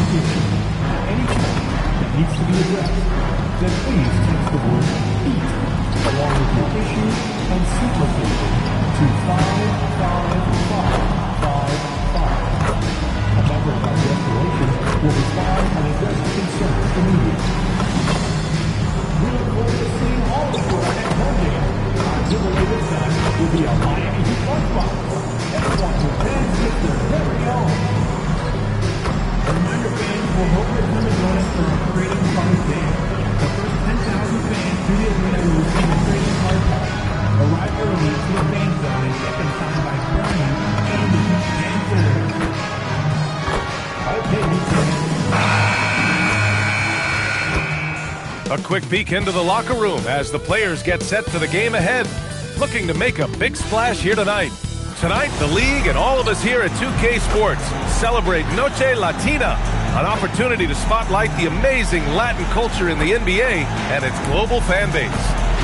issue, any question that needs to be addressed, then please text the word EAT along with your issue and seat location to 55555. A member of our destination will respond and address the concern immediately. We look forward to seeing all of you at our next home game. Our giveaway this time will be a Miami Heat lunchbox. Everyone who fans get their very own. A reminder, fans, we'll hope you'll come and join us for our Trading Card Day. The first 10,000 fans to the arena will receive a trading card pack. Arrive early to the fan zone and get them signed by Brian, Andy, and Phil. Okay, Heat fans. A quick peek into the locker room as the players get set for the game ahead. Looking to make a big splash here tonight. Tonight, the league and all of us here at 2K Sports celebrate Noche Latina, an opportunity to spotlight the amazing Latin culture in the NBA and its global fan base.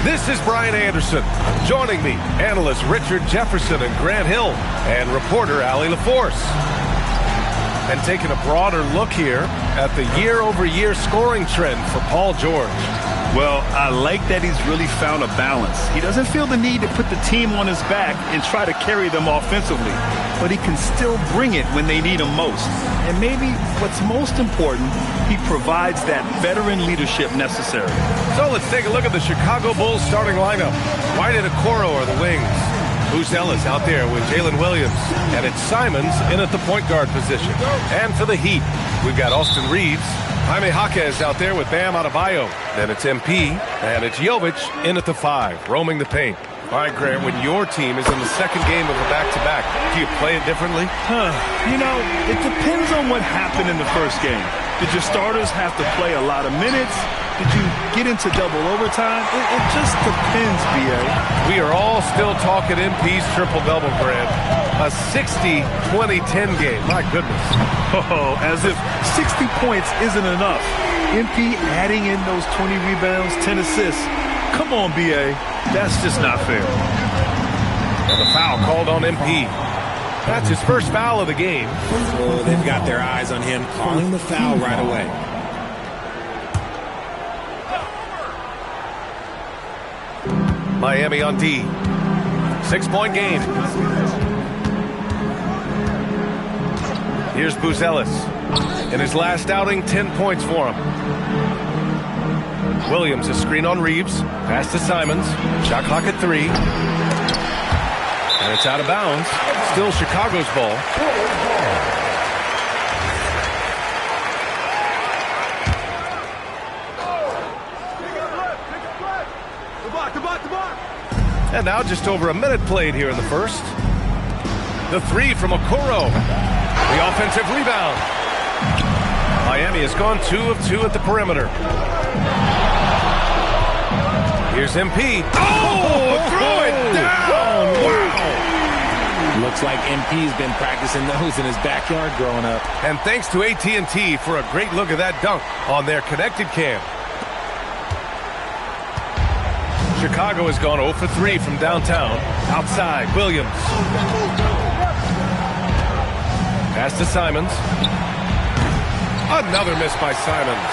This is Brian Anderson. Joining me, analysts Richard Jefferson and Grant Hill, and reporter Allie LaForce. And taking a broader look here at the year-over-year scoring trend for Paul George. Well, I like that he's really found a balance. He doesn't feel the need to put the team on his back and try to carry them offensively, but he can still bring it when they need him most. And maybe what's most important, he provides that veteran leadership necessary. So let's take a look at the Chicago Bulls starting lineup. White and Okoro are the wings. Buzelis out there with Jalen Williams. And it's Simons in at the point guard position. And for the Heat, we've got Austin Reeves. Jaime Jaquez out there with Bam Adebayo. Then it's MP, and it's Jovic in at the 5, roaming the paint. All right, Grant, when your team is in the second game of a back-to-back, do you play it differently? You know, it depends on what happened in the first game. Did your starters have to play a lot of minutes? Did you get into double overtime? It just depends, B.A. We are all still talking MP's triple-double, Grant. A 60-20-10 game. My goodness. Oh, as if 60 points isn't enough. MP adding in those 20 rebounds, 10 assists. Come on, B.A. That's just not fair. And the foul called on MP. That's his first foul of the game. Oh, they've got their eyes on him, calling the foul right away. Miami on D. 6-point game. Here's Buzelis. In his last outing, 10 points for him. Williams, a screen on Reeves. Pass to Simons. Shot clock at 3. And it's out of bounds. Still Chicago's ball. And now just over a minute played here in the first. The 3 from Okoro. The offensive rebound. Miami has gone 2 of 2 at the perimeter. Here's MP. Oh, throw it down. Wow. Looks like MP's been practicing those in his backyard growing up. And thanks to AT&T for a great look at that dunk on their connected cam. Chicago has gone 0 for 3 from downtown. Outside, Williams. Pass to Simons. Another miss by Simons.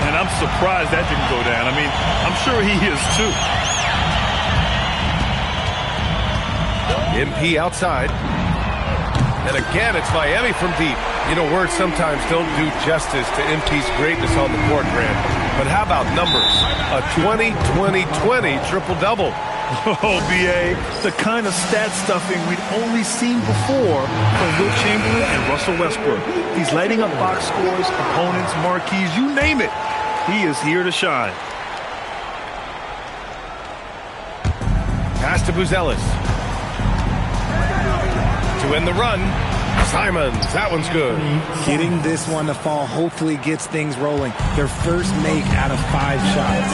And I'm surprised that didn't go down. I mean, I'm sure he is too. MP outside. And again, it's Miami from deep. You know, words sometimes don't do justice to MP's greatness on the court, Grant. But how about numbers? A 20-20-20 triple-double. Oh, B.A., the kind of stat stuffing we'd only seen before from Wilt Chamberlain and Russell Westbrook. He's lighting up box scores, opponents, marquees, you name it. He is here to shine. Pass to Buzelis. To end the run, Simons. That one's good. Getting this one to fall hopefully gets things rolling. Their first make out of 5 shots.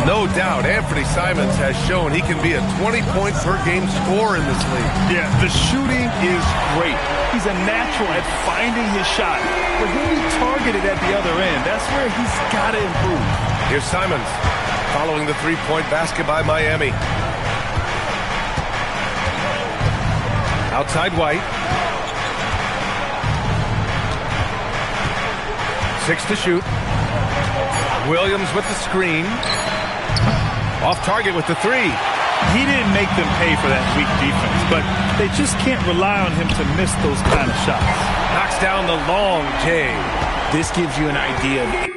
No doubt, Anthony Simons has shown he can be a 20-point-per-game scorer in this league. Yeah, the shooting is great. He's a natural at finding his shot, but he'll be targeted at the other end. That's where he's got to improve. Here's Simons following the 3-point basket by Miami. Outside White. 6 to shoot. Williams with the screen. Off target with the 3. He didn't make them pay for that weak defense, but they just can't rely on him to miss those kind of shots. Knocks down the long J. This gives you an idea of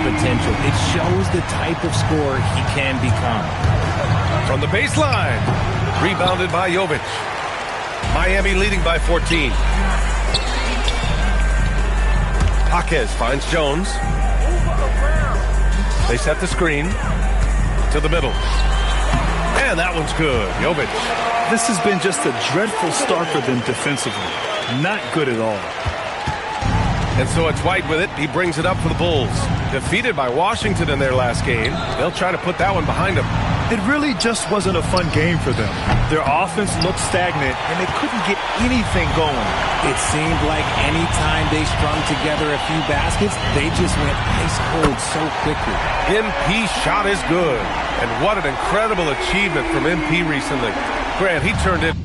potential. It shows the type of scorer he can become. From the baseline, rebounded by Jovic. Miami leading by 14. Jaquez finds Jones. They set the screen to the middle. And that one's good. Jovic. This has been just a dreadful start for them defensively. Not good at all. And so it's White with it. He brings it up for the Bulls. Defeated by Washington in their last game. They'll try to put that one behind them. It really just wasn't a fun game for them. Their offense looked stagnant, and they couldn't get anything going. It seemed like any time they strung together a few baskets, they just went ice cold so quickly. MP shot is good. And what an incredible achievement from MP recently. Grant, he turned it.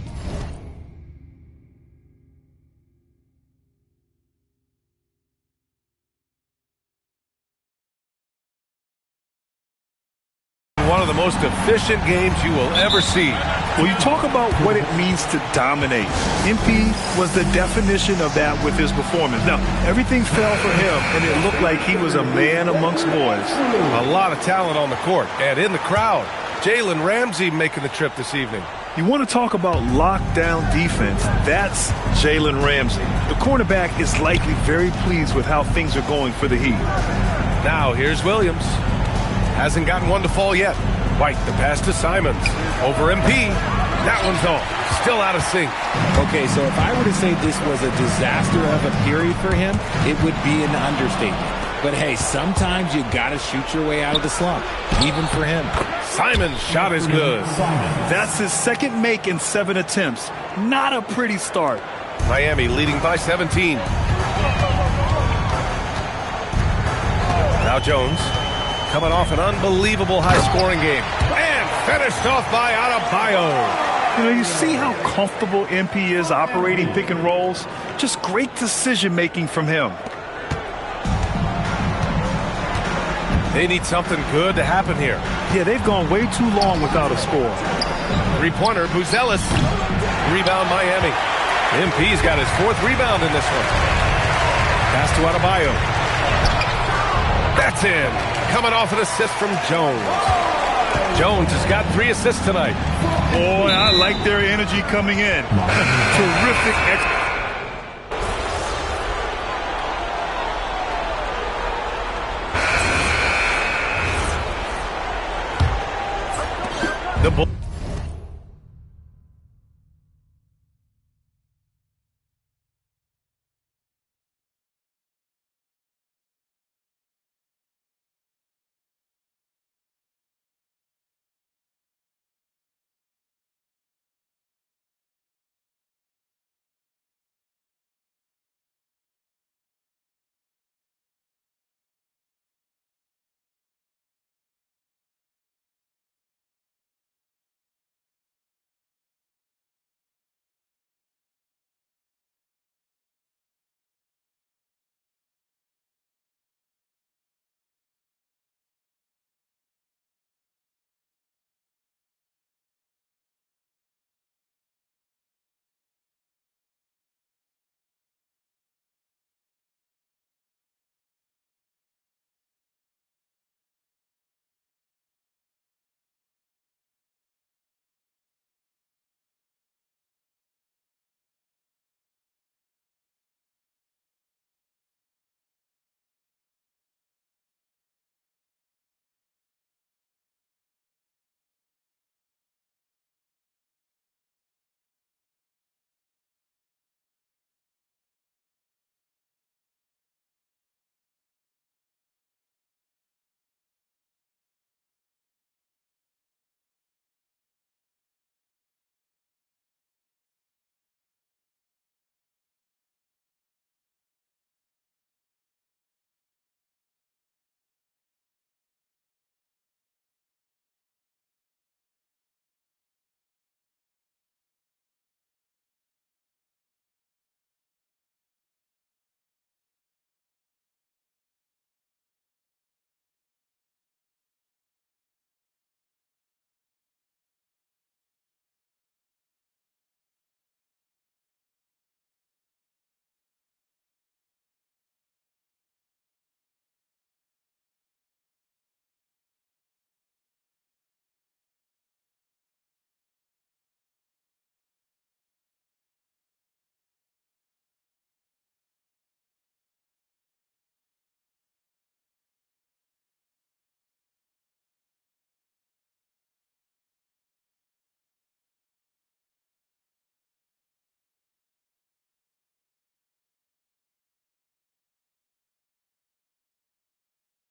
One of the most efficient games you will ever see. Well, you talk about what it means to dominate. MP was the definition of that with his performance. Now, everything fell for him, and it looked like he was a man amongst boys. A lot of talent on the court and in the crowd. Jalen Ramsey making the trip this evening. You want to talk about lockdown defense. That's Jalen Ramsey. The cornerback is likely very pleased with how things are going for the Heat. Now, here's Williams. Hasn't gotten one to fall yet. White, the pass to Simons. Over MP. That one's off. Still out of sync. Okay, so if I were to say this was a disaster of a period for him, it would be an understatement. But hey, sometimes you got to shoot your way out of the slump, even for him. Simon's shot is good. That's his second make in 7 attempts. Not a pretty start. Miami leading by 17. Now Jones. Coming off an unbelievable high-scoring game. And finished off by Adebayo. You know, you see how comfortable MP is operating pick and rolls? Just great decision-making from him. They need something good to happen here. Yeah, they've gone way too long without a score. Three-pointer, Buzelis. Rebound, Miami. MP's got his 4th rebound in this one. Pass to Adebayo. That's in. Coming off an assist from Jones. Jones has got 3 assists tonight. Boy, I like their energy coming in. Terrific. The Bulls.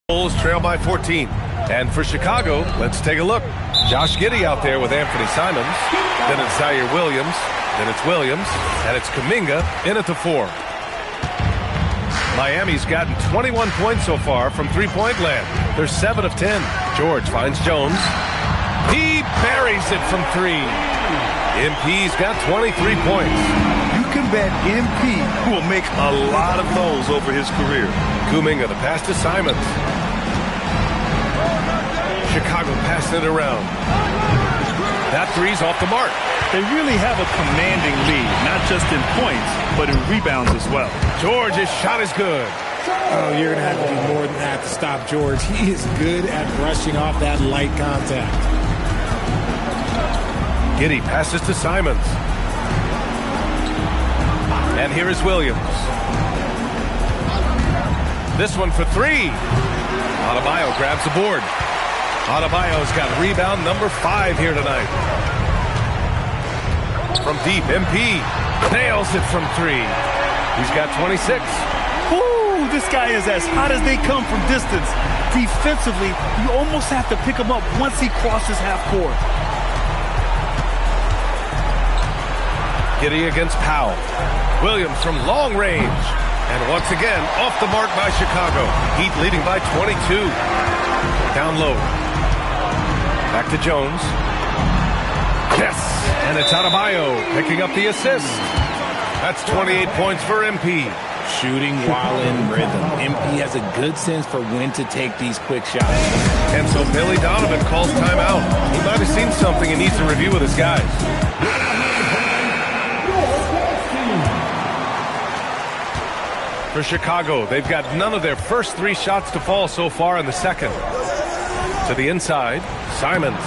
Bulls trail by 14. And for Chicago, let's take a look. Josh Giddey out there with Anthony Simons. Then it's Zaire Williams. Then it's Williams. And it's Kuminga in at the 4. Miami's gotten 21 points so far from three-point land. They're 7 of 10. George finds Jones. He buries it from 3. MP's got 23 points. You can bet MP will make a lot of those over his career. Kuminga, the pass to Simons. Chicago passing it around. That 3's off the mark. They really have a commanding lead, not just in points, but in rebounds as well. George's shot is good. Oh, you're going to have to do more than that to stop George. He is good at brushing off that light contact. Giddey passes to Simons. And here is Williams. This one for 3. Adebayo grabs the board. Adebayo's got rebound number 5 here tonight. From deep, MP nails it from 3. He's got 26. Ooh, this guy is as hot as they come from distance. Defensively, you almost have to pick him up once he crosses half court. Giddey against Powell. Williams from long range. And once again, off the mark by Chicago. Heat leading by 22. Down low. Back to Jones. Yes! And it's Adebayo picking up the assist. That's 28 points for MP. Shooting while in rhythm. MP has a good sense for when to take these quick shots. And so Billy Donovan calls timeout. He might have seen something and needs to review with his guys. For Chicago, they've got none of their first 3 shots to fall so far in the second. To the inside, Simons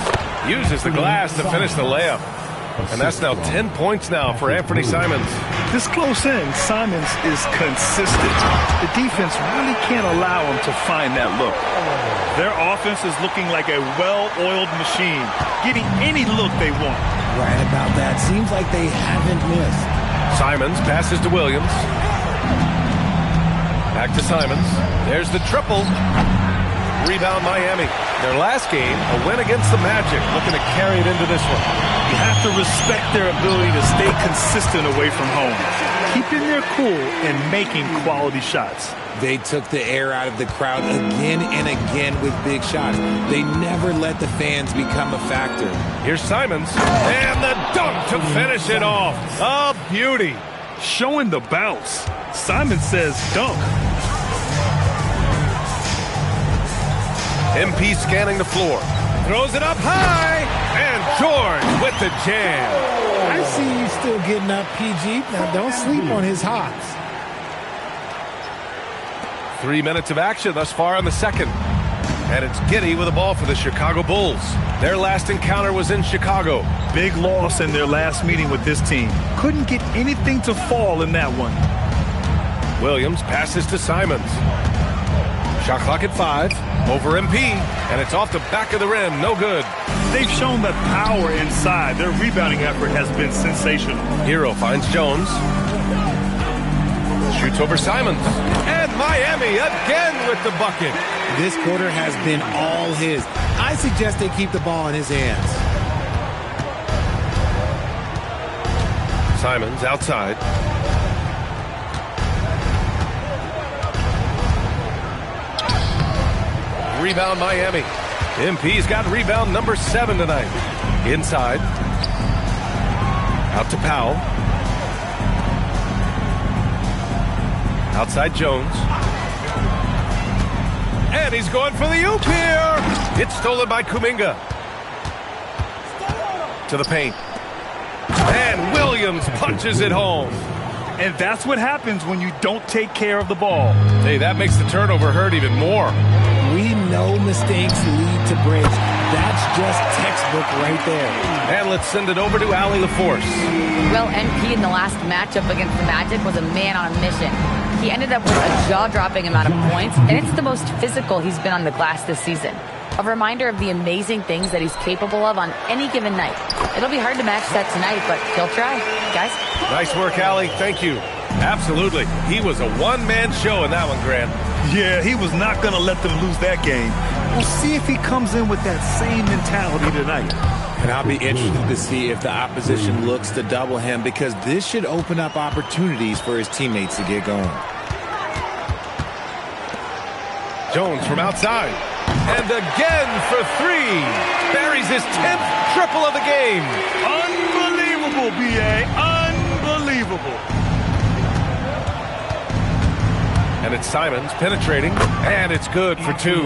uses the glass to finish the layup. And that's now 10 points now for Anthony Simons. This close in, Simons is consistent. The defense really can't allow him to find that look. Their offense is looking like a well-oiled machine, getting any look they want. Right about that. Seems like they haven't missed. Simons passes to Williams. Back to Simons. There's the triple. Rebound Miami. Their last game, a win against the Magic, looking to carry it into this one. You have to respect their ability to stay consistent away from home, keeping their cool and making quality shots. They took the air out of the crowd again and again with big shots. They never let the fans become a factor. Here's Simons, and the dunk to finish it off. A beauty. Showing the bounce. Simon says dunk. MP scanning the floor. Throws it up high. And George with the jam. I see you still getting up, PG. Now, don't sleep on his hops. 3 minutes of action thus far in the second. And it's Giddey with the ball for the Chicago Bulls. Their last encounter was in Chicago. Big loss in their last meeting with this team. Couldn't get anything to fall in that one. Williams passes to Simons. Shot clock at 5. Over MP. And it's off the back of the rim. No good. They've shown that power inside. Their rebounding effort has been sensational. Hero finds Jones. Shoots over Simons. And Miami again with the bucket. This quarter has been all his. I suggest they keep the ball in his hands. Simons outside. Rebound Miami. MP's got rebound number 7 tonight. Inside. Out to Powell. Outside Jones. And he's going for the oop here. It's stolen by Kuminga. To the paint. And Williams punches it home. And that's what happens when you don't take care of the ball. Hey, that makes the turnover hurt even more. We know mistakes lead to breaks. That's just textbook right there. And let's send it over to Allie LaForce. Well, MP in the last matchup against the Magic was a man on a mission. He ended up with a jaw-dropping amount of points, and it's the most physical he's been on the glass this season. A reminder of the amazing things that he's capable of on any given night. It'll be hard to match that tonight, but he'll try. Guys? Nice work, Allie. Thank you. Absolutely. He was a one-man show in that one, Grant. Yeah, he was not going to let them lose that game. We'll see if he comes in with that same mentality tonight. And I'll be interested to see if the opposition looks to double him, because this should open up opportunities for his teammates to get going. Jones from outside. And again for three. Buries his 10th triple of the game. Unbelievable, B.A. Unbelievable. And it's Simons penetrating, and it's good for two.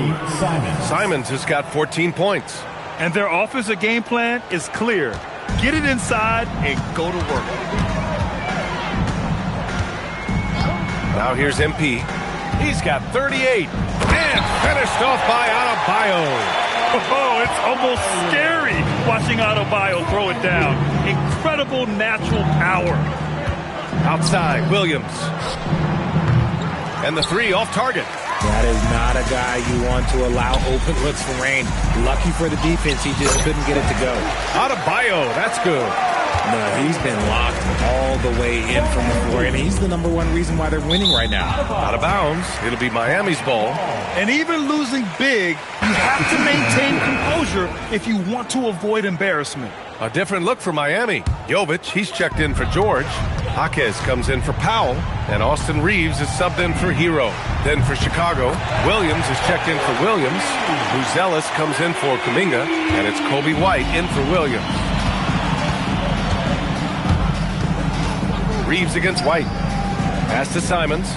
Simons has got 14 points. And their offensive game plan is clear. Get it inside and go to work. Now here's MP. He's got 38. And finished off by Adebayo. Oh, it's almost scary watching Adebayo throw it down. Incredible natural power. Outside, Williams. And the three off target. That is not a guy you want to allow open looks for rain. Lucky for the defense, he just couldn't get it to go. Adebayo, that's good. No, he's been locked all the way in from the floor, and he's the #1 reason why they're winning right now. Out of bounds. It'll be Miami's ball. And even losing big, you have to maintain composure if you want to avoid embarrassment. A different look for Miami. Jovic, he's checked in for George. Jaquez comes in for Powell. And Austin Reeves is subbed in for Hero. Then for Chicago, Williams is checked in for Williams. Buzelis comes in for Kuminga. And it's Kobe White in for Williams. Reeves against White. Pass to Simons.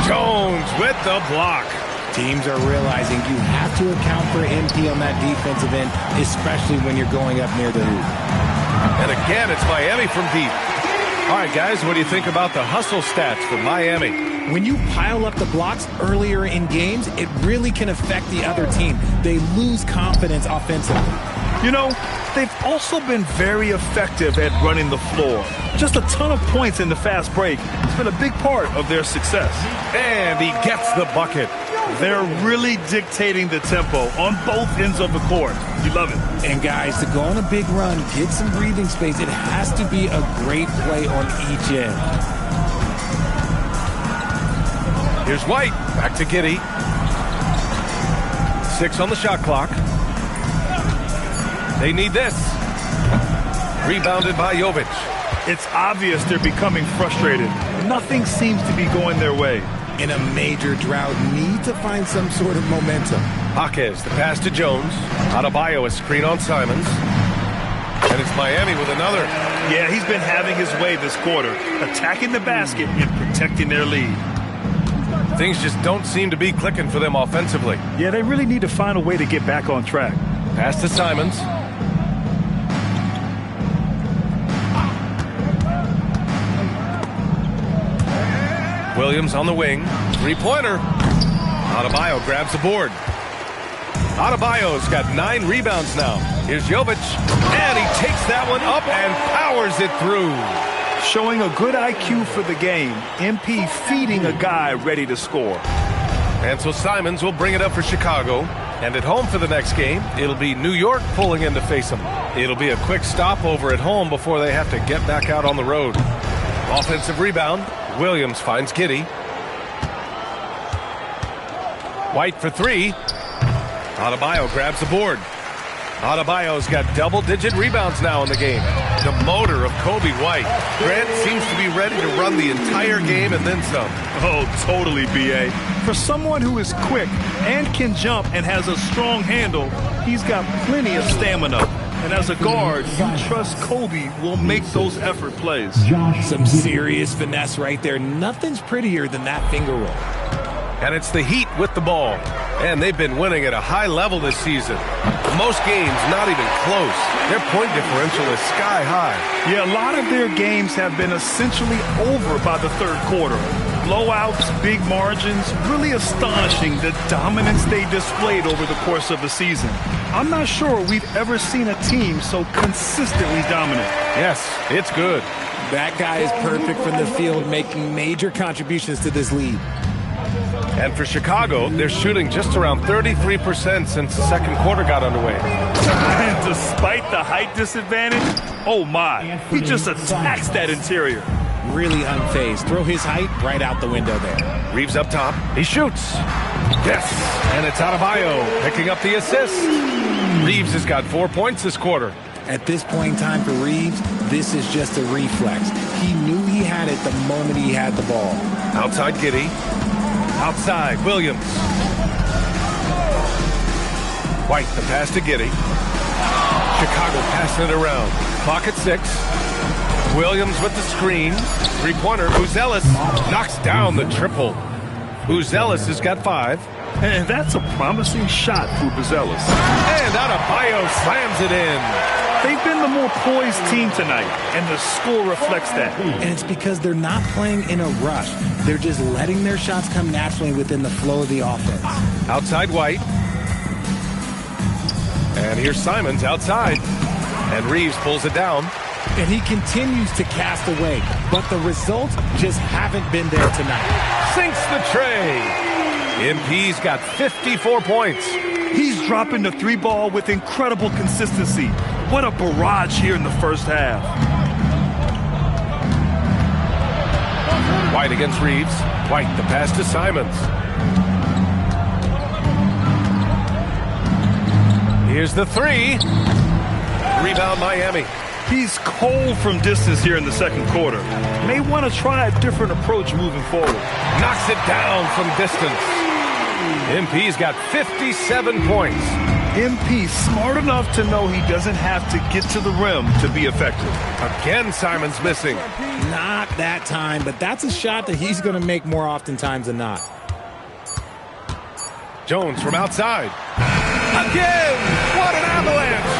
Jones with the block. Teams are realizing you have to account for MP on that defensive end, especially when you're going up near the hoop. And again, it's Miami from deep. All right, guys, what do you think about the hustle stats for Miami? When you pile up the blocks earlier in games, it really can affect the other team. They lose confidence offensively. You know, they've also been very effective at running the floor. Just a ton of points in the fast break. It's been a big part of their success. And he gets the bucket. They're really dictating the tempo on both ends of the court. You love it. And guys, to go on a big run, get some breathing space, it has to be a great play on each end. Here's White. Back to Giddey. 6 on the shot clock. They need this. Rebounded by Jovic. It's obvious they're becoming frustrated. Nothing seems to be going their way. In a major drought, need to find some sort of momentum. Jaquez, the pass to Jones. Adebayo, a screen on Simons. And it's Miami with another. Yeah, he's been having his way this quarter, attacking the basket and protecting their lead. Things just don't seem to be clicking for them offensively. Yeah, they really need to find a way to get back on track. Pass to Simons. Williams on the wing. Three-pointer. Adebayo grabs the board. Adebayo's got 9 rebounds now. Here's Jovic. And he takes that one up and powers it through. Showing a good IQ for the game. MP feeding a guy ready to score. And so Simons will bring it up for Chicago. And at home for the next game, it'll be New York pulling in to face them. It'll be a quick stopover at home before they have to get back out on the road. Offensive rebound. Williams finds Giddey. White for 3. Adebayo grabs the board. Adebayo's got double-digit rebounds now in the game. The motor of Kobe White. Grant seems to be ready to run the entire game and then some. Oh, totally, B.A. For someone who is quick and can jump and has a strong handle, he's got plenty of stamina. And as a guard, you trust Kobe will make those effort plays. Some serious finesse right there. Nothing's prettier than that finger roll. And it's the Heat with the ball. And they've been winning at a high level this season. Most games not even close. Their point differential is sky high. Yeah, a lot of their games have been essentially over by the third quarter. Blowouts, big margins, really astonishing the dominance they displayed over the course of the season. I'm not sure we've ever seen a team so consistently dominant. Yes, it's good. That guy is perfect from the field, making major contributions to this lead. And for Chicago, they're shooting just around 33% since the second quarter got underway. And despite the height disadvantage, oh my, he just attacks that interior. Really unfazed. Throw his height right out the window there. Reeves up top. He shoots. Yes. And it's Adebayo picking up the assist. Reeves has got 4 points this quarter. At this point in time for Reeves, this is just a reflex. He knew he had it the moment he had the ball. Outside Giddey. Outside Williams. White, the pass to Giddey. Chicago passing it around. Clock at 6. Williams with the screen. Three-pointer. Uzelis knocks down the triple. Uzelis has got 5. And that's a promising shot for Uzelis. And Adebayo slams it in. They've been the more poised team tonight, and the score reflects that. And it's because they're not playing in a rush. They're just letting their shots come naturally within the flow of the offense. Outside White. And here's Simons outside. And Reeves pulls it down. And he continues to cast away, but the results just haven't been there tonight. Sinks the tray. MP's got 54 points. He's dropping the three ball with incredible consistency. What a barrage here in the first half. White against Reeves. White, the pass to Simons. Here's the 3. Rebound Miami. He's cold from distance here in the second quarter. May want to try a different approach moving forward. Knocks it down from distance. MP's got 57 points. MP smart enough to know he doesn't have to get to the rim to be effective. Again, Simons missing. Not that time, but that's a shot that he's going to make more oftentimes than not. Jones from outside. Again! What an avalanche!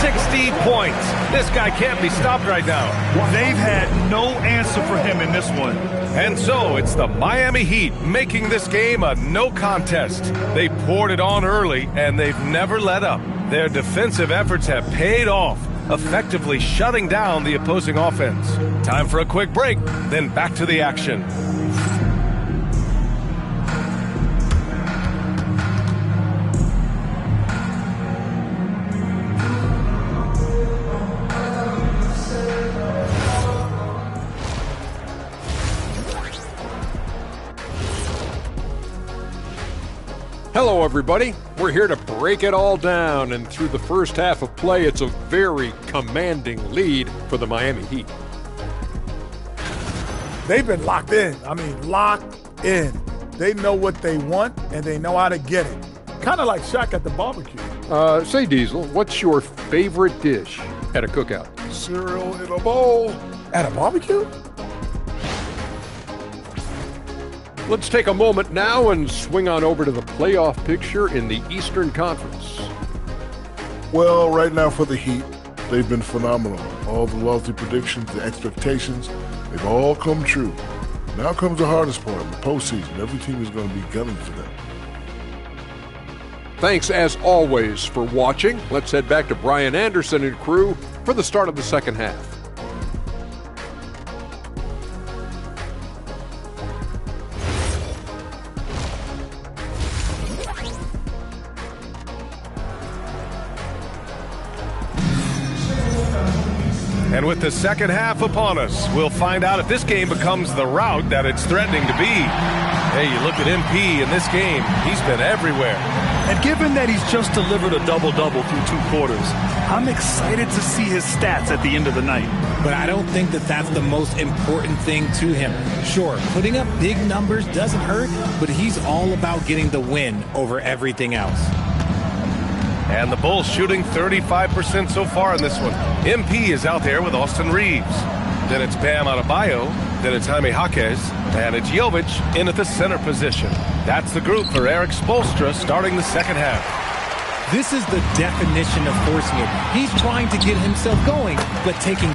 60 points. This guy can't be stopped right now. They've had no answer for him in this one. And so it's the Miami Heat making this game a no contest. They poured it on early, and they've never let up. Their defensive efforts have paid off, effectively shutting down the opposing offense. Time for a quick break, then back to the action. Hello, everybody. We're here to break it all down, and through the first half of play, it's a very commanding lead for the Miami Heat. They've been locked in. I mean, locked in. They know what they want, and they know how to get it. Kind of like Shaq at the barbecue. Say, Diesel, what's your favorite dish at a cookout? Cereal in a bowl. At a barbecue? Let's take a moment now and swing on over to the playoff picture in the Eastern Conference. Well, right now for the Heat, they've been phenomenal. All the lofty predictions, the expectations, they've all come true. Now comes the hardest part, the postseason. Every team is going to be gunning for them. Thanks, as always, for watching. Let's head back to Brian Anderson and crew for the start of the second half. And with the second half upon us, we'll find out if this game becomes the rout that it's threatening to be. Hey, you look at MP in this game, he's been everywhere. And given that he's just delivered a double-double through 2 quarters, I'm excited to see his stats at the end of the night. But I don't think that that's the most important thing to him. Sure, putting up big numbers doesn't hurt, but he's all about getting the win over everything else. And the Bulls shooting 35% so far in this one. MP is out there with Austin Reeves. Then it's Bam Adebayo. Then it's Jaime Jaquez. And it's Jovic in at the center position. That's the group for Eric Spoelstra starting the second half. This is the definition of forcing it. He's trying to get himself going, but taking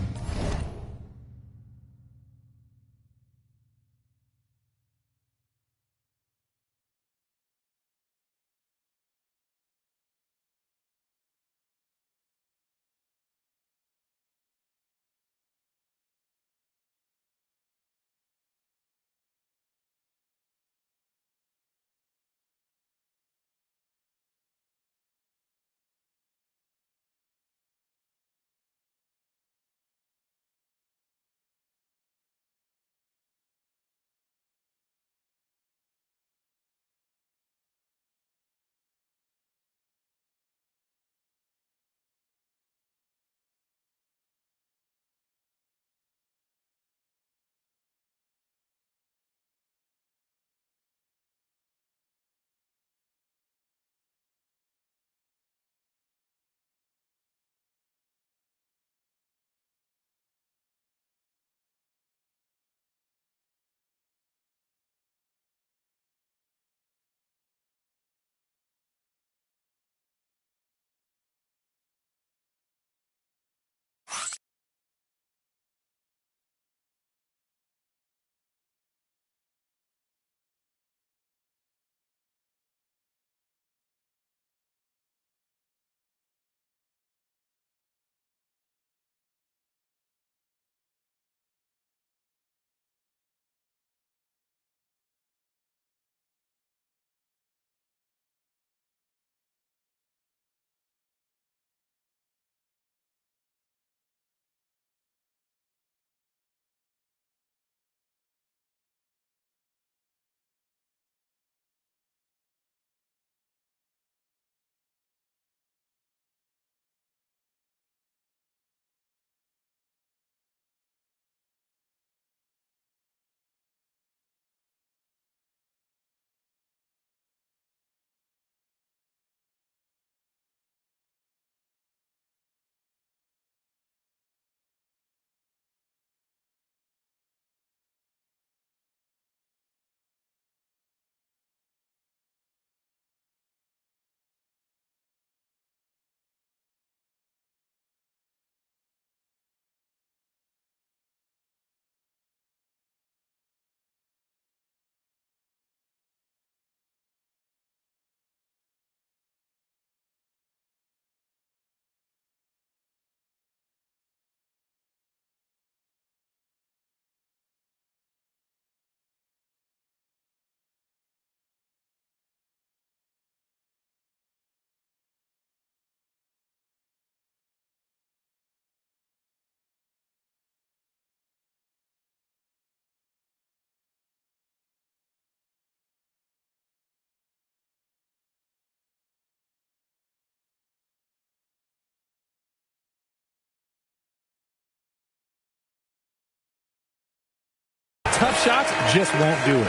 just won't do it.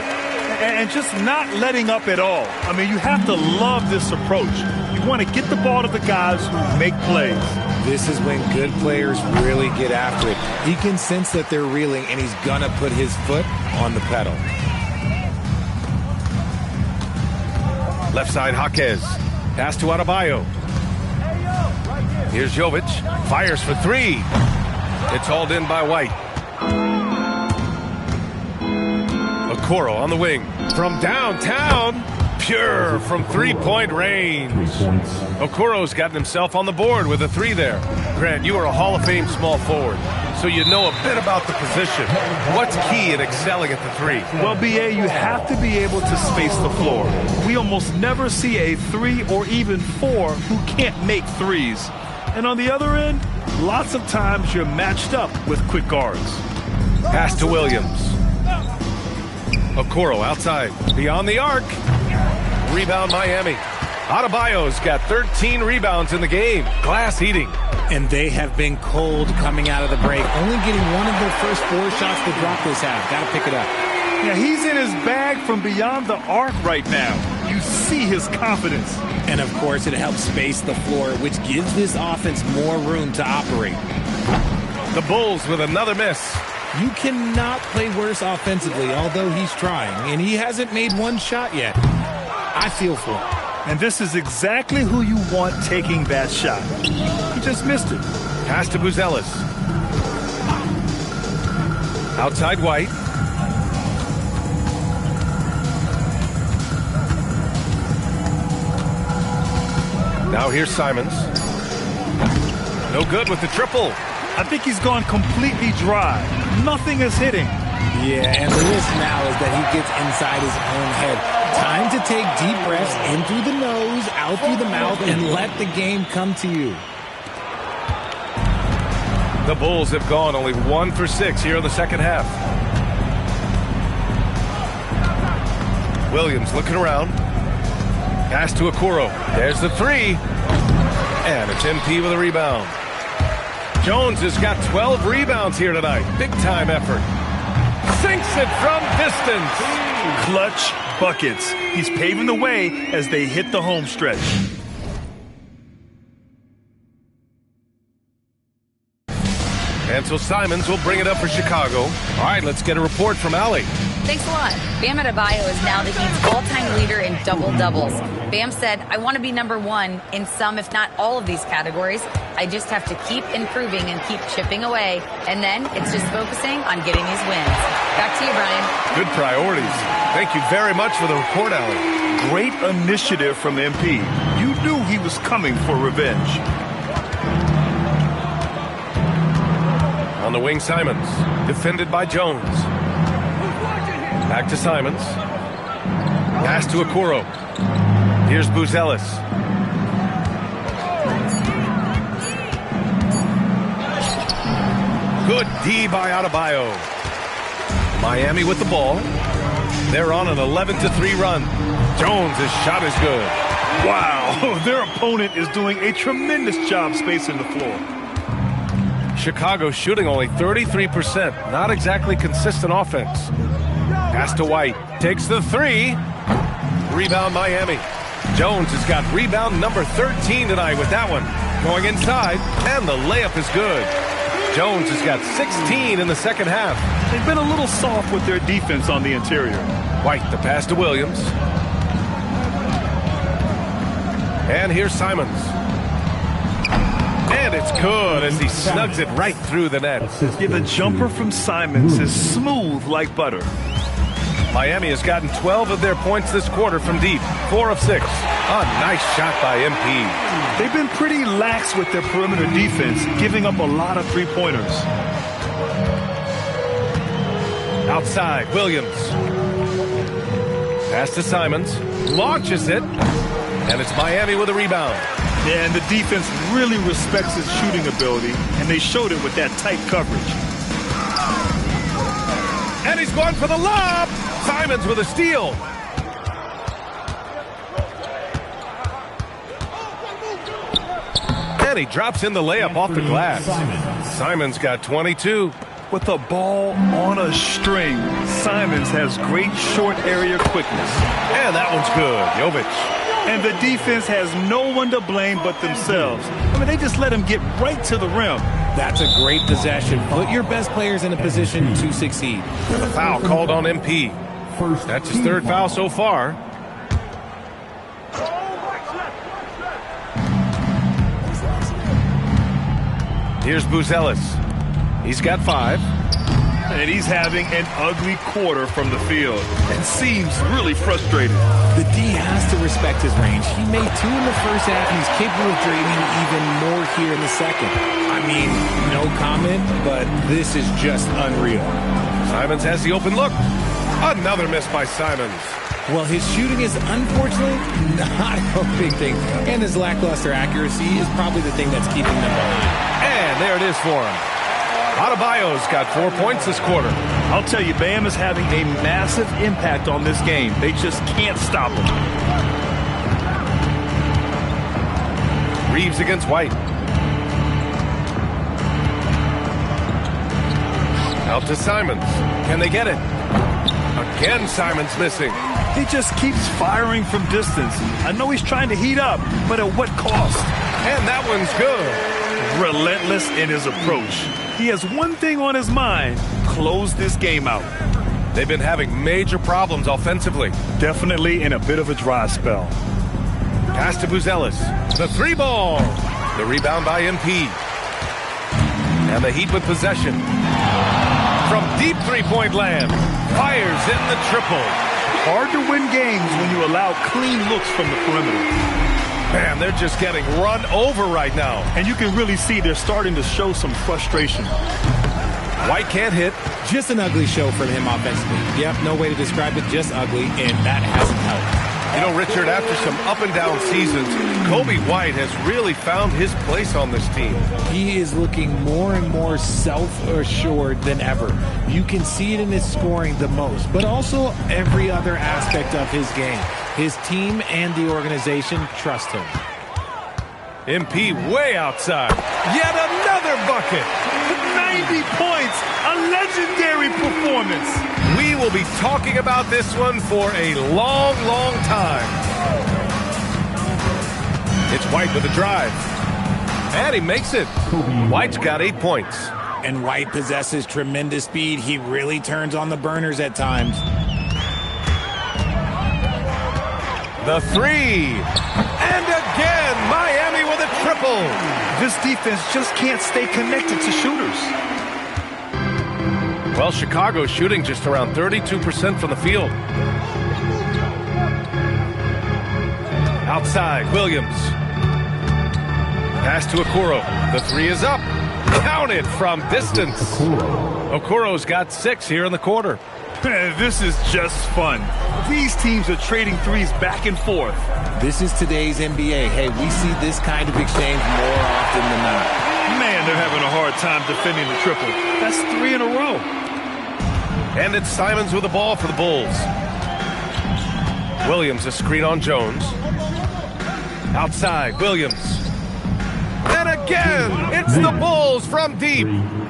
And just not letting up at all. I mean, you have to love this approach. You want to get the ball to the guys who make plays. This is when good players really get after it. He can sense that they're reeling, and he's going to put his foot on the pedal. Left side, Jaquez. Pass to Adebayo. Here's Jovic. Fires for three. It's hauled in by White. Okoro on the wing. From downtown. Pure from three-point range. Okoro's gotten himself on the board with a three there. Grant, you are a Hall of Fame small forward, so you know a bit about the position. What's key in excelling at the three? Well, B.A., you have to be able to space the floor. We almost never see a 3 or even 4 who can't make threes. And on the other end, lots of times you're matched up with quick guards. Pass to Williams. Okoro outside, beyond the arc. Rebound Miami. Adebayo's got 13 rebounds in the game. Glass eating. And they have been cold coming out of the break. Only getting one of their first 4 shots to drop this half. Got to pick it up. Yeah, he's in his bag from beyond the arc right now. You see his confidence. And, of course, it helps space the floor, which gives this offense more room to operate. The Bulls with another miss. You cannot play worse offensively, although he's trying, and he hasn't made one shot yet. I feel for him. And this is exactly who you want taking that shot. He just missed it. Pass to Buzelis. Outside White. Now here's Simons. No good with the triple. I think he's gone completely dry. Nothing is hitting. Yeah, and the risk now is that he gets inside his own head. Time to take deep breaths in through the nose, out through the mouth, and let the game come to you. The Bulls have gone only 1 for 6 here in the second half. Williams looking around. Pass to Okoro. There's the three. And it's MP with a rebound. Jones has got 12 rebounds here tonight. Big time effort. Sinks it from distance. Clutch buckets. He's paving the way as they hit the home stretch. And so Simons will bring it up for Chicago. All right, let's get a report from Allie. Thanks a lot. Bam Adebayo is now the Heat's all-time leader in double-doubles. Bam said, I want to be number 1 in some, if not all of these categories. I just have to keep improving and keep chipping away. And then it's just focusing on getting these wins. Back to you, Brian. Good priorities. Thank you very much for the report, Allie. Great initiative from MP. You knew he was coming for revenge. On the wing, Simons. Defended by Jones. Back to Simons. Pass to Okoro. Here's Buzelis. Good D by Adebayo. Miami with the ball. They're on an 11-3 run. Jones' shot is good. Wow, their opponent is doing a tremendous job spacing the floor. Chicago shooting only 33%. Not exactly consistent offense. Pass to White. Takes the three. Rebound Miami. Jones has got rebound number 13 tonight with that one. Going inside, and the layup is good. Jones has got 16 in the second half. They've been a little soft with their defense on the interior. White, the pass to Williams. And here's Simons. And it's good as he snugs it right through the net. Yeah, the jumper from Simons is smooth like butter. Miami has gotten 12 of their points this quarter from deep. 4 of 6. A nice shot by MP. They've been pretty lax with their perimeter defense, giving up a lot of three-pointers. Outside, Williams. Pass to Simons. Launches it. And it's Miami with a rebound. Yeah, and the defense really respects his shooting ability, and they showed it with that tight coverage. And he's going for the lob. Simons with a steal. And he drops in the layup off the glass. Simons got 22. With a ball on a string, Simons has great short area quickness. And that one's good. Jovic. And the defense has no one to blame but themselves. I mean, they just let him get right to the rim. That's a great possession. Put your best players in a position to succeed. The foul called on MP. That's his third foul so far. Here's Buzelis. He's got 5. And he's having an ugly quarter from the field and seems really frustrated. The D has to respect his range. He made 2 in the first half, and he's capable of draining even more here in the second. I mean, no comment, but this is just unreal. Simons has the open look. Another miss by Simons. Well, his shooting is unfortunately not helping things, and his lackluster accuracy is probably the thing that's keeping them behind. And there it is for him. Adebayo's got 4 points this quarter. I'll tell you, Bam is having a massive impact on this game. They just can't stop him. Reeves against White. Out to Simons. Can they get it? Again, Simons missing. He just keeps firing from distance. I know he's trying to heat up, but at what cost? And that one's good. Relentless in his approach. He has one thing on his mind: close this game out. They've been having major problems offensively. Definitely in a bit of a dry spell. Pass to Buzelis. The 3 ball. The rebound by MP. And the Heat with possession. From deep 3-point land. Fires in the triple. Hard to win games when you allow clean looks from the perimeter. Man, they're just getting run over right now. And you can really see they're starting to show some frustration. White can't hit. Just an ugly show from him offensively. Yep, no way to describe it, just ugly, and that hasn't helped. You know, Richard, after some up and down seasons, Kobe White has really found his place on this team. He is looking more and more self-assured than ever. You can see it in his scoring the most, but also every other aspect of his game. His team and the organization trust him. MP way outside. Yet another bucket. 90 points. A legendary performance. We will be talking about this one for a long, long time. It's White with a drive. And he makes it. White's got 8 points. And White possesses tremendous speed. He really turns on the burners at times. The 3. And again, Miami with a triple. This defense just can't stay connected to shooters. Well, Chicago's shooting just around 32% from the field. Outside, Williams. Pass to Okoro. The 3 is up. Counted from distance. Okoro's got 6 here in the quarter. This is just fun. These teams are trading threes back and forth. This is today's NBA. Hey, we see this kind of exchange more often than not. Man, they're having a hard time defending the triple. That's 3 in a row. And it's Simons with the ball for the Bulls. Williams a screen on Jones. Outside, Williams. And again, it's the Bulls from deep.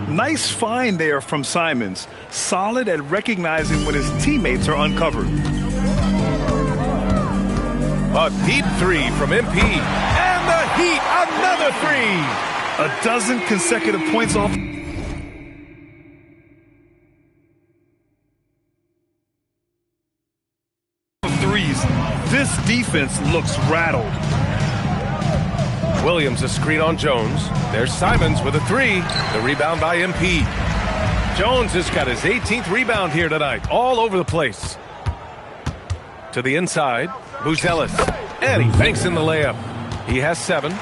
Nice find there from Simons. Solid at recognizing when his teammates are uncovered. A deep 3 from MP. And the Heat, another 3. A dozen consecutive points off. Threes. This defense looks rattled. Williams a screen on Jones. There's Simons with a 3. The rebound by MP. Jones has got his 18th rebound here tonight. All over the place. To the inside. Buzelis. And he banks in the layup. He has 7.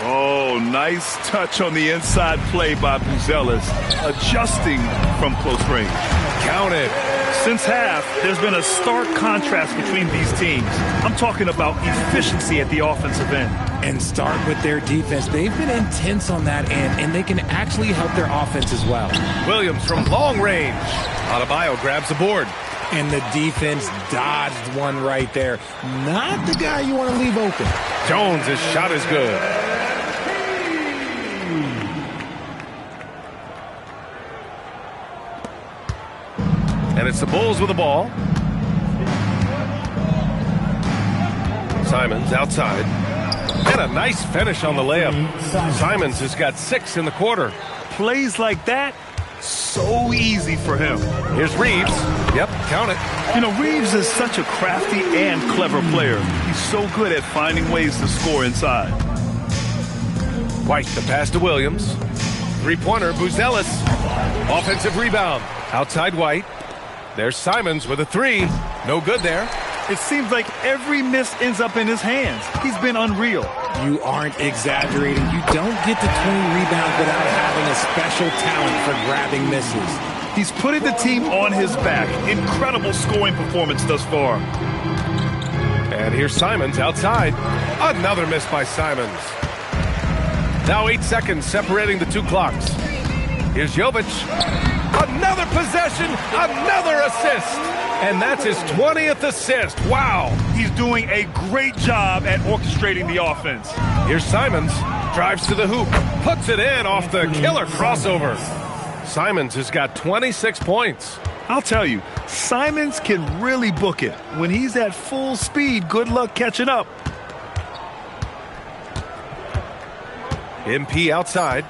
Oh, nice touch on the inside play by Buzelis. Adjusting from close range. Counted. Since half, there's been a stark contrast between these teams. I'm talking about efficiency at the offensive end. And start with their defense. They've been intense on that end, and they can actually help their offense as well. Williams from long range. Adebayo grabs the board. And the defense dodged one right there. Not the guy you want to leave open. Jones' shot is good. And it's the Bulls with the ball. Simons outside. And a nice finish on the layup. Simons has got 6 in the quarter. Plays like that, so easy for him. Here's Reeves. Yep, count it. You know, Reeves is such a crafty and clever player. He's so good at finding ways to score inside. White, the pass to Williams. Three-pointer, Buzelis. Offensive rebound. Outside White. There's Simons with a 3. No good there. It seems like every miss ends up in his hands. He's been unreal. You aren't exaggerating. You don't get to 20 rebounds without having a special talent for grabbing misses. He's putting the team on his back. Incredible scoring performance thus far. And here's Simons outside. Another miss by Simons. Now 8 seconds separating the 2 clocks. Here's Jovic. Another possession, another assist. And that's his 20th assist. Wow. He's doing a great job at orchestrating the offense. Here's Simons. Drives to the hoop. Puts it in off the killer crossover. Simons has got 26 points. I'll tell you, Simons can really book it. When he's at full speed, good luck catching up. MP outside.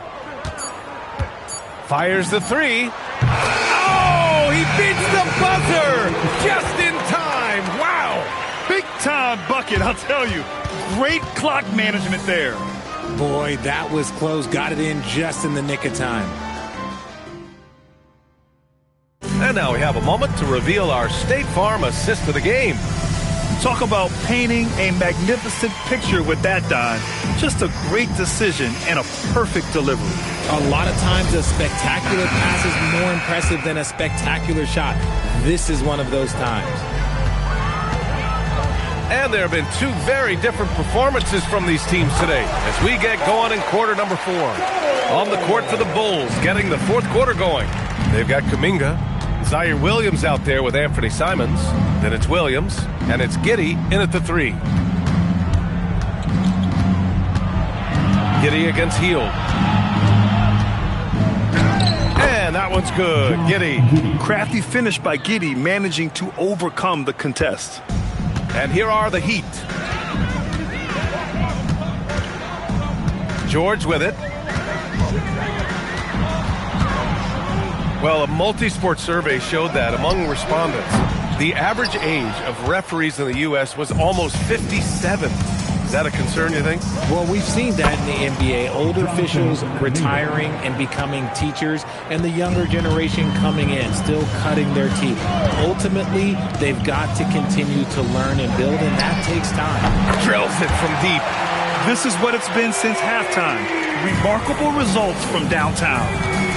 Fires the 3. Oh, he beats the buzzer just in time. Wow. Big time bucket, I'll tell you. Great clock management there. Boy, that was close. Got it in just in the nick of time. And now we have a moment to reveal our State Farm assist of the game. Talk about painting a magnificent picture with that, Don. Just a great decision and a perfect delivery. A lot of times a spectacular pass is more impressive than a spectacular shot. This is one of those times. And there have been 2 very different performances from these teams today as we get going in quarter number 4. On the court for the Bulls, getting the 4th quarter going. They've got Kuminga, Zaire Williams out there with Anthony Simons. Then it's Williams, and it's Giddey in at the 3. Giddey against Hield. And that one's good. Giddey. Crafty finish by Giddey, managing to overcome the contest. And here are the Heat. George with it. Well, a multi-sport survey showed that among respondents, the average age of referees in the U.S. was almost 57. Is that a concern, you think? Well, we've seen that in the NBA. Older officials retiring and becoming teachers, and the younger generation coming in, still cutting their teeth. Ultimately, they've got to continue to learn and build, and that takes time. Drills it from deep. This is what it's been since halftime. Remarkable results from downtown.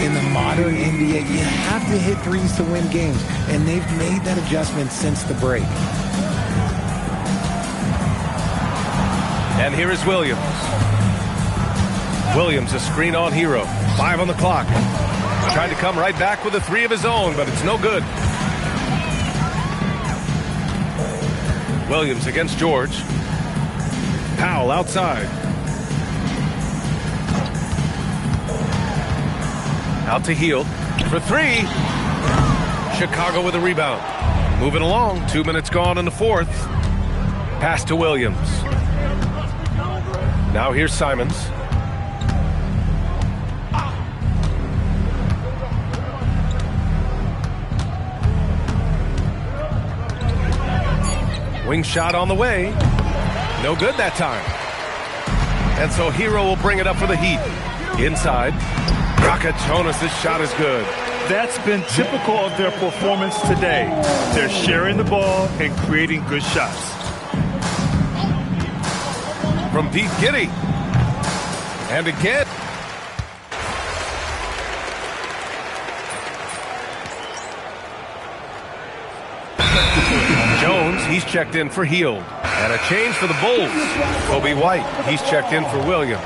In the modern NBA, you have to hit threes to win games, and they've made that adjustment since the break. And here is Williams. Williams, a screen on Hero. 5 on the clock. Trying to come right back with a 3 of his own, but it's no good. Williams against George. Powell outside. Out to Hield for 3. Chicago with a rebound. Moving along. 2 minutes gone in the 4th. Pass to Williams. Now here's Simons. Wing shot on the way. No good that time. And so Hero will bring it up for the Heat. Inside. Jonas' shot is good. That's been typical of their performance today. They're sharing the ball and creating good shots. From deep, Giddey. And again. Jones, he's checked in for Hield. And a change for the Bulls. Kobe White, he's checked in for Williams.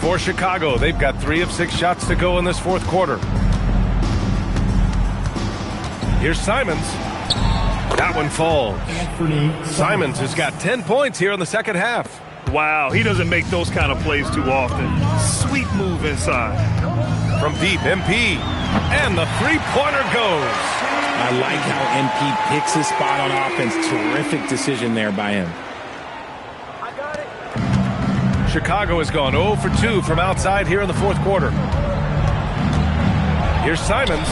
For Chicago, they've got 3 of 6 shots to go in this 4th quarter. Here's Simons. That one falls. Simons has got 10 points here in the 2nd half. Wow, he doesn't make those kind of plays too often. Sweet move inside. From deep, MP. And the three-pointer goes. I like how MP picks his spot on offense. Terrific decision there by him. Chicago has gone 0 for 2 from outside here in the fourth quarter. Here's Simons.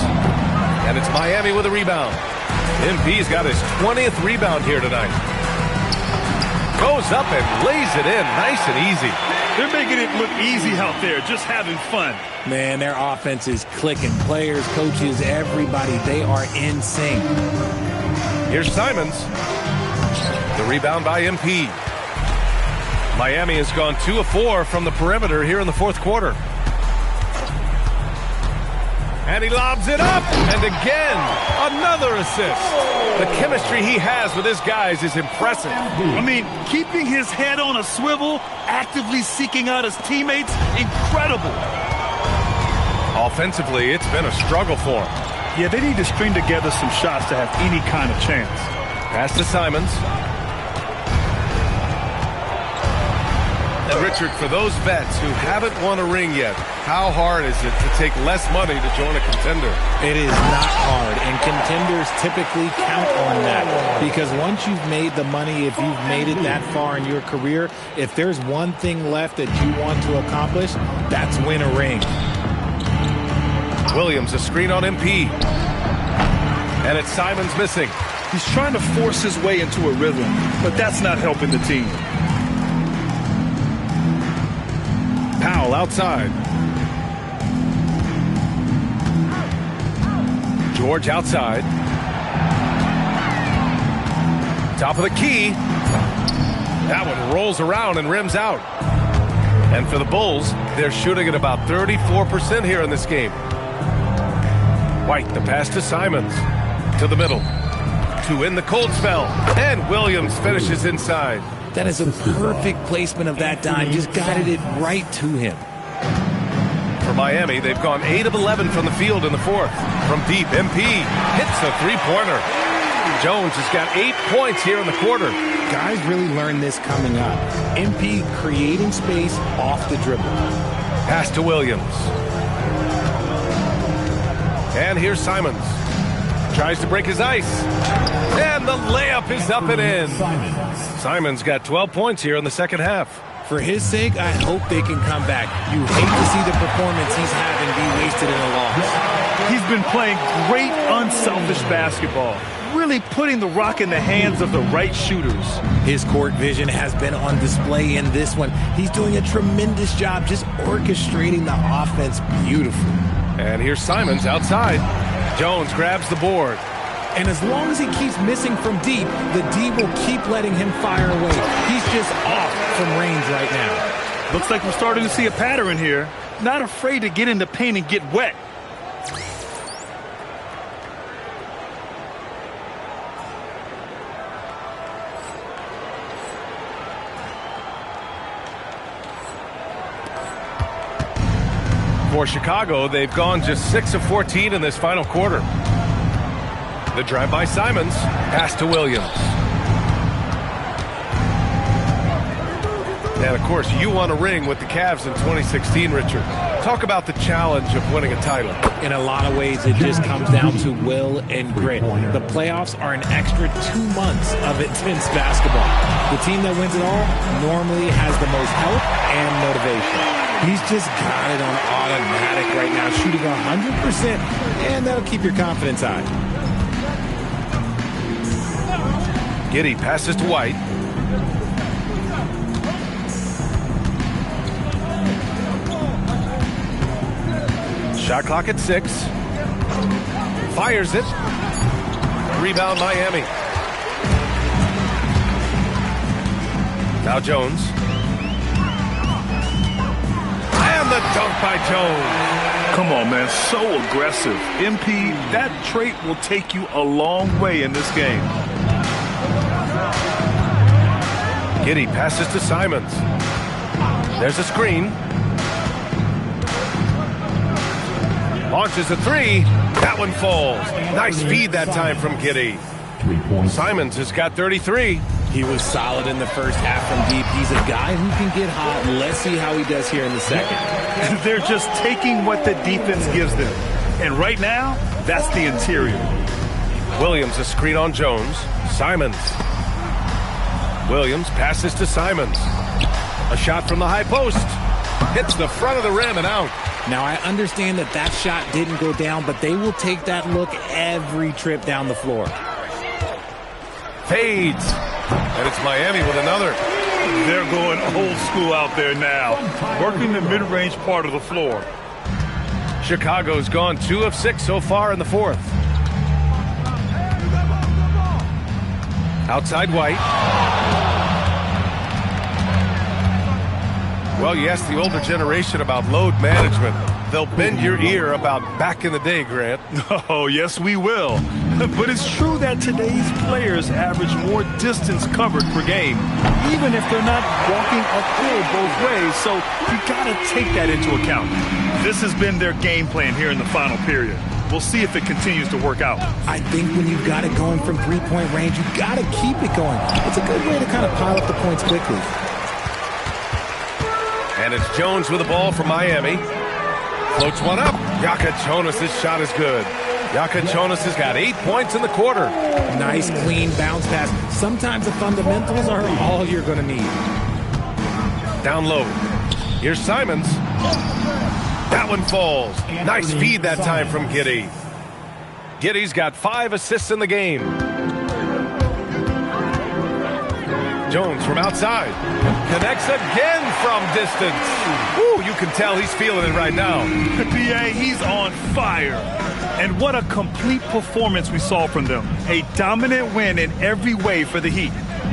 And it's Miami with a rebound. MP's got his 20th rebound here tonight. Goes up and lays it in nice and easy. They're making it look easy out there, just having fun. Man, their offense is clicking. Players, coaches, everybody, they are in sync. Here's Simons. The rebound by MP. Miami has gone 2 of 4 from the perimeter here in the fourth quarter. And he lobs it up, and again, another assist. The chemistry he has with his guys is impressive. I mean, keeping his head on a swivel, actively seeking out his teammates, incredible. Offensively, it's been a struggle for him. Yeah, they need to string together some shots to have any kind of chance. Pass to Simons. And Richard, for those vets who haven't won a ring yet, how hard is it to take less money to join a contender? It is not hard, and contenders typically count on that. Because once you've made the money, if you've made it that far in your career, if there's one thing left that you want to accomplish, that's win a ring. Williams, a screen on MP. And it's Simons missing. He's trying to force his way into a rhythm, but that's not helping the team. Powell outside. George outside. Top of the key. That one rolls around and rims out. And for the Bulls, they're shooting at about 34% here in this game. White, the pass to Simons. To the middle. To in the cold spell. And Williams finishes inside. That is a perfect placement of that dime. Just guided it right to him. For Miami, they've gone 8 of 11 from the field in the fourth. From deep, MP hits a three-pointer. Jones has got 8 points here in the quarter. Guys really learned this coming up. MP creating space off the dribble. Pass to Williams. And here's Simons. Tries to break his ice. And the layup is up and in. Simons got 12 points here in the second half. For his sake, I hope they can come back. You hate to see the performance he's having be wasted in a loss. He's been playing great, unselfish basketball. Really putting the rock in the hands of the right shooters. His court vision has been on display in this one. He's doing a tremendous job just orchestrating the offense beautifully. And here's Simons outside. Jones grabs the board. And as long as he keeps missing from deep, the D will keep letting him fire away. He's just off from range right now. Looks like we're starting to see a pattern here. Not afraid to get in the paint and get wet. For Chicago, they've gone just 6 of 14 in this final quarter. The drive by Simons, pass to Williams. And of course, you won a ring with the Cavs in 2016, Richard. Talk about the challenge of winning a title. In a lot of ways, it just comes down to will and grit. The playoffs are an extra 2 months of intense basketball. The team that wins it all normally has the most help and motivation. He's just got it on automatic right now, shooting 100%, and that'll keep your confidence high. Giddey passes to White. Shot clock at 6. Fires it. Rebound Miami. Now Jones. And the dunk by Jones. Come on, man. So aggressive. MP, that trait will take you a long way in this game. Giddey passes to Simons. There's a screen. Launches a 3. That one falls. Nice feed that time from Giddey. Simons has got 33. He was solid in the first half from deep. He's a guy who can get hot. Let's see how he does here in the second. They're just taking what the defense gives them. And right now, that's the interior. Williams a screen on Jones. Simons. Williams passes to Simons. A shot from the high post. Hits the front of the rim and out. Now, I understand that that shot didn't go down, but they will take that look every trip down the floor. Fades. And it's Miami with another. They're going old school out there now, working the mid-range part of the floor. Chicago's gone 2 of 6 so far in the fourth. Outside White. Well, you ask the older generation about load management. They'll bend your ear about back in the day, Grant. Oh, yes, we will. But it's true that today's players average more distance covered per game, even if they're not walking uphill both ways. So you got to take that into account. This has been their game plan here in the final period. We'll see if it continues to work out. I think when you've got it going from three-point range, you've got to keep it going. It's a good way to kind of pile up the points quickly. And it's Jones with the ball for Miami. Floats one up. Yaka Jonas' shot is good. Yaka Jonas has got 8 points in the quarter. Nice, clean bounce pass. Sometimes the fundamentals are all you're going to need. Down low. Here's Simons. That one falls. Nice feed that time from Giddey. Giddey's got 5 assists in the game. Jones from outside. Connects again from distance. Woo, you can tell he's feeling it right now. BA, he's on fire. And what a complete performance we saw from them. A dominant win in every way for the Heat.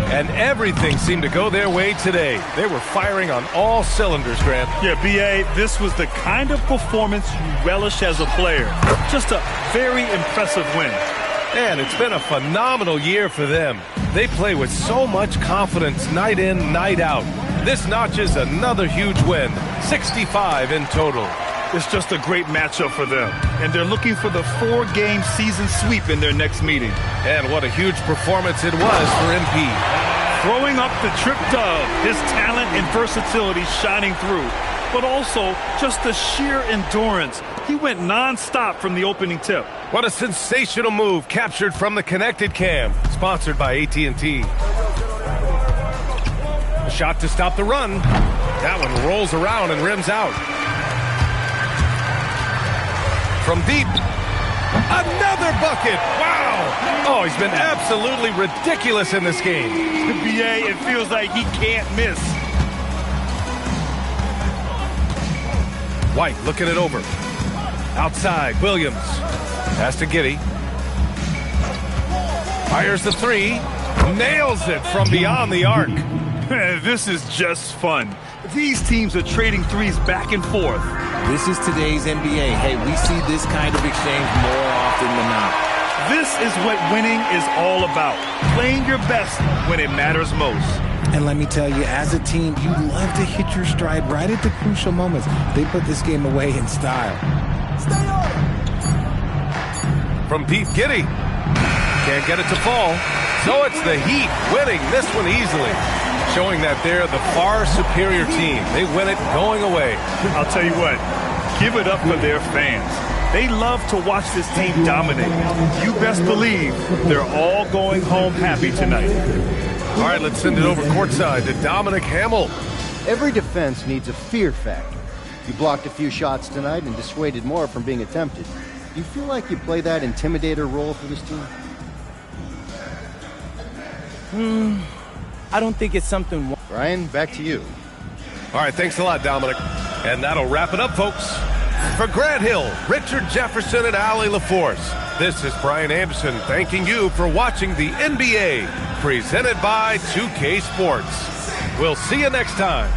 And everything seemed to go their way today. They were firing on all cylinders, Grant. Yeah, BA, this was the kind of performance you relish as a player. Just a very impressive win. And it's been a phenomenal year for them. They play with so much confidence night in, night out. This notches another huge win, 65 in total. It's just a great matchup for them. And they're looking for the 4-game season sweep in their next meeting. And what a huge performance it was for MP. Throwing up the trip dove, his talent and versatility shining through. But also just the sheer endurance. He went non-stop from the opening tip. What a sensational move captured from the Connected Cam, sponsored by AT&T. A shot to stop the run. That one rolls around and rims out. From deep. Another bucket. Wow. Oh, he's been absolutely ridiculous in this game. BA, it feels like he can't miss. White looking it over. Outside, Williams. Pass to Giddey. Fires the three. Nails it from beyond the arc. This is just fun. These teams are trading threes back and forth. This is today's NBA. Hey, we see this kind of exchange more often than not. This is what winning is all about. Playing your best when it matters most. And let me tell you, as a team, you love to hit your stride right at the crucial moments. They put this game away in style. Stay on! From deep, Giddey. Can't get it to fall. So it's the Heat winning this one easily. Showing that they're the far superior team. They win it going away. I'll tell you what, give it up for their fans. They love to watch this team dominate. You best believe they're all going home happy tonight. All right, let's send it over courtside to Dominic Hamill. Every defense needs a fear factor. You blocked a few shots tonight and dissuaded more from being attempted. Do you feel like you play that intimidator role for this team? I don't think it's something... Brian, back to you. All right, thanks a lot, Dominic. And that'll wrap it up, folks. For Grant Hill, Richard Jefferson, and Allie LaForce, this is Brian Anderson thanking you for watching the NBA, presented by 2K Sports. We'll see you next time.